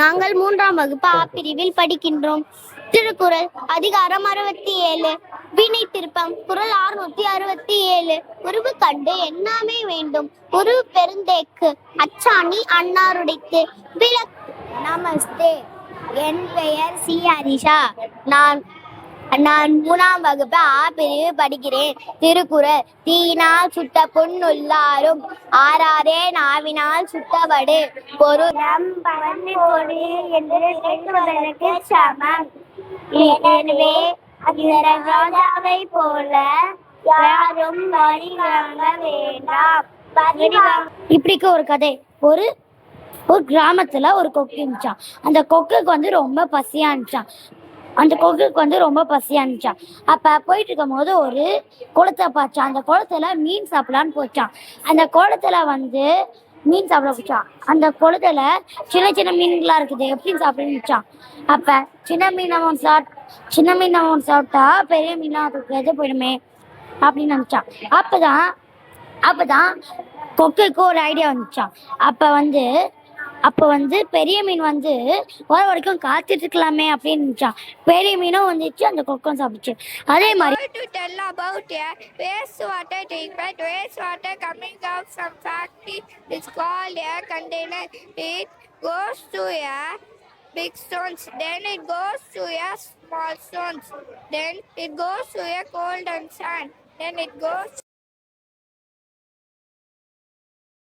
நாங்கள் 3ஆம் வகுப்பு ஆ பிரிவில் படிக்கின்றோம். திருக்குறள் அதிகாரம் 67 வினை திருப்பம் குறள் 667 உருவு கண்டு எண்ணாமை வேண்டும் உருவு பெருந்தேக்கு அச்சாணி அன்னாருடைத்து விளக்கு. நமஸ்தே, என் பெயர் சி ஹரிஷா. நான் 3ஆம் வகுப்பு ஆ பிரிவு படிக்கிறேன். திருக்குறள் தீயினால் சுட்ட புண்ணுள்ளாரும் ஆறாதே நாவினால் சுட்டவடு பொருள் என்று கேட்பதற்கு சமம். எனவே அந்த ராஜாவை போல யாரும் வரி வாங்க வேண்டாம். இப்படிக்கு ஒரு கதை. ஒரு கிராமத்துல ஒரு கொக்கு இருந்துச்சான். அந்த கொக்குக்கு ரொம்ப பசியா இருந்துச்சான். அப்ப போயிட்டு இருக்கும் போது ஒரு குளத்தை பார்த்தான். அந்த குளத்துல மீன் சாப்பிடலான்னு போச்சான். அந்த குளத்துல மீன் சாப்பிட போச்சான். அந்த குளத்துல சின்ன சின்ன மீன்களா இருக்குது, எப்படின்னு சாப்பிடுச்சான். அப்ப சின்ன மீன் அவன் சாப்பிட்டா பெரிய மீனா எது போயிடுமே அப்படின்னு நினைச்சான். அப்பதான் கொக்குக்கு ஒரு ஐடியா வந்துச்சான். அப்ப பெரிய மீன் வர வரைக்கும் காத்துட்டு இருக்கலாமே அப்படின்னு நினைச்சான். பெரிய மீனும் வந்துச்சு, அந்த கொக்கும் சாப்பிடுச்சு. அதே மாதிரி to tell about a wastewater treatment. Wastewater coming out from factory is called a container. It goes to a big stones, then it goes to a small stones, then it goes to a cold and sand, then it goes